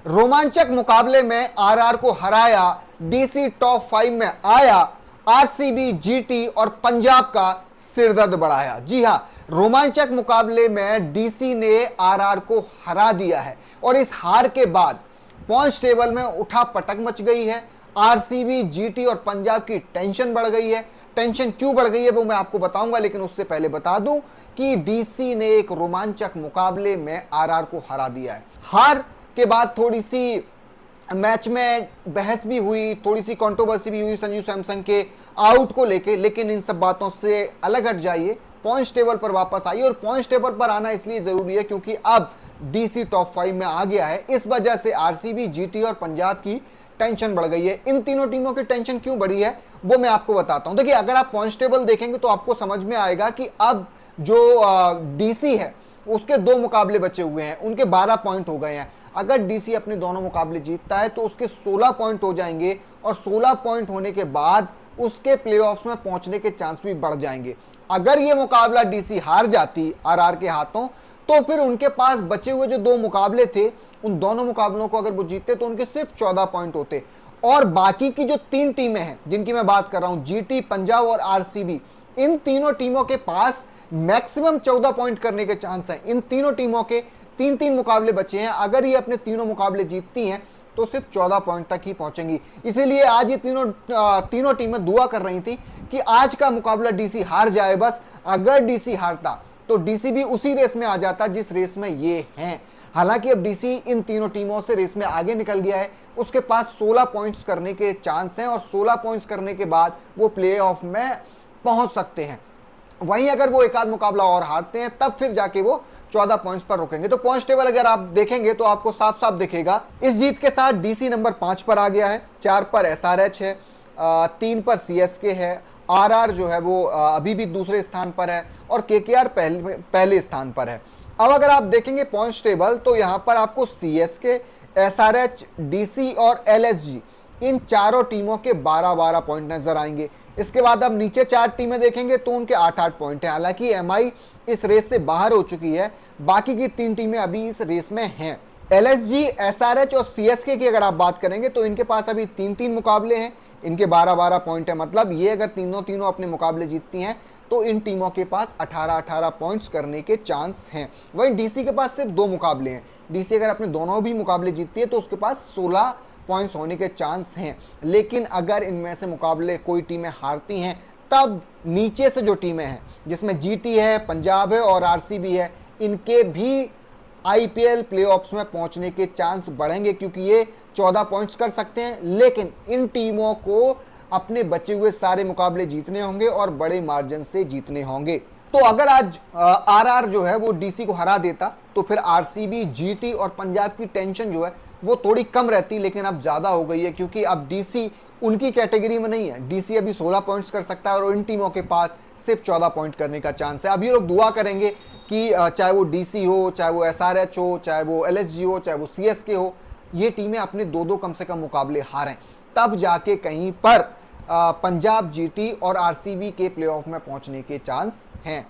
रोमांचक मुकाबले में आरआर को हराया, डीसी टॉप 5 में आया, आरसीबी, जीटी और पंजाब का सिरदर्द बढ़ाया। जी हां, रोमांचक मुकाबले में डीसी ने आरआर को हरा दिया है और इस हार के बाद पॉइंट्स टेबल में उठा पटक मच गई है। आरसीबी, जीटी और पंजाब की टेंशन बढ़ गई है। टेंशन क्यों बढ़ गई है वो मैं आपको बताऊंगा, लेकिन उससे पहले बता दूं कि डीसी ने एक रोमांचक मुकाबले में आरआर को हरा दिया है। हार के बाद थोड़ी सी मैच में बहस भी हुई, थोड़ी सी कंट्रोवर्सी भी हुई संजू सैमसन के आउट को लेके, लेकिन इन सब बातों से अलग हट जाइए, पॉइंट्स टेबल पर वापस आइए। और पॉइंट्स टेबल पर आना इसलिए जरूरी है क्योंकि अब डीसी टॉप 5 में आ गया है। इस वजह से आरसीबी, जीटी और पंजाब की टेंशन बढ़ गई है। इन तीनों टीमों की टेंशन क्यों बढ़ी है वो मैं आपको बताता हूं। देखिए, अगर आप पॉइंट्स टेबल देखेंगे तो आपको समझ में आएगा कि अब जो डीसी है उसके 2 मुकाबले बचे हुए हैं, उनके 12 पॉइंट हो गए हैं। अगर डीसी अपने दोनों मुकाबले जीतता है तो उसके 16 पॉइंट हो जाएंगे और 16 पॉइंट होने के बाद उसके प्लेऑफ्स में पहुंचने के चांस भी बढ़ जाएंगे। अगर यह मुकाबला डीसी हार जाती आरआर के हाथों तो फिर उनके पास बचे हुए जो 2 मुकाबले थे, उन दोनों मुकाबलों को अगर वो जीतते तो उनके सिर्फ 14 पॉइंट होते और बाकी की जो 3 टीमें हैं जिनकी मैं बात कर रहा हूं, जीटी, पंजाब और आरसीबी, इन तीनों टीमों के पास मैक्सिमम 14 पॉइंट करने के चांस हैं। इन तीनों टीमों के 3-3 मुकाबले बचे हैं। अगर ये अपने तीनों मुकाबले जीतती हैं तो सिर्फ 14 पॉइंट तक ही पहुंचेंगी। इसीलिए आज ये तीनों टीमें दुआ कर रही थी कि आज का मुकाबला डीसी हार जाए। बस अगर डीसी हारता तो डीसी भी उसी रेस में आ जाता जिस रेस में ये हैं। हालांकि अब डीसी इन तीनों टीमों से रेस में आगे निकल गया है, उसके पास 16 पॉइंट्स करने के चांस हैं और 16 पॉइंट्स करने के बाद वो प्लेऑफ में पहुंच सकते हैं। वहीं अगर वो एक आध मुकाबला और हारते हैं तब फिर जाके वो 14 पॉइंट्स पर रुकेंगे। तो पॉइंट्स टेबल अगर आप देखेंगे तो आपको साफ साफ दिखेगा, इस जीत के साथ डीसी नंबर 5 पर आ गया है, 4 पर एसआरएच है, 3 पर सीएसके है, आरआर जो है वो अभी भी दूसरे स्थान पर है और केकेआर पहले स्थान पर है। अब अगर आप देखेंगे पॉइंट्स टेबल तो यहां पर आपको सीएसके, एसआरएच, डीसी और एलएसजी, इन चारों टीमों के 12-12 पॉइंट नजर आएंगे। इसके बाद अब नीचे 4 टीमें देखेंगे तो उनके 8-8 पॉइंट हैं। हालांकि एमआई इस रेस से बाहर हो चुकी है, बाकी की 3 टीमें अभी इस रेस में हैं। एलएसजी, एसआरएच और सीएसके की अगर आप बात करेंगे तो इनके पास अभी 3-3 मुकाबले हैं, इनके 12-12 पॉइंट है। मतलब ये अगर तीनों अपने मुकाबले जीतती हैं तो इन टीमों के पास 18-18 पॉइंट्स करने के चांस हैं। वहीं डीसी के पास सिर्फ 2 मुकाबले हैं। डीसी अगर अपने दोनों भी मुकाबले जीतती है तो उसके पास 16 पॉइंट्स होने के चांस हैं। लेकिन अगर इनमें से मुकाबले कोई टीमें हारती हैं तब नीचे से जो टीमें हैं जिसमें जीटी है, पंजाब है और आरसीबी है, इनके भी आईपीएल प्लेऑफ्स में पहुंचने के चांस बढ़ेंगे क्योंकि ये 14 पॉइंट्स कर सकते हैं। लेकिन इन टीमों को अपने बचे हुए सारे मुकाबले जीतने होंगे और बड़े मार्जिन से जीतने होंगे। तो अगर आज आरआर जो है वो डीसी को हरा देता तो फिर आरसीबी, जीटी और पंजाब की टेंशन जो है वो थोड़ी कम रहती, लेकिन अब ज्यादा हो गई है क्योंकि अब डीसी उनकी कैटेगरी में नहीं है। डीसी अभी 16 पॉइंट्स कर सकता है और इन टीमों के पास सिर्फ 14 पॉइंट करने का चांस है। अब ये लोग दुआ करेंगे कि चाहे वो डीसी हो, चाहे वो एसआरएच हो, चाहे वो एलएसजी हो, चाहे वो सीएसके हो, ये टीमें अपने 2-2 कम से कम मुकाबले हारें, तब जाके कहीं पर पंजाब, जीटी और आरसीबी के प्लेऑफ में पहुंचने के चांस हैं।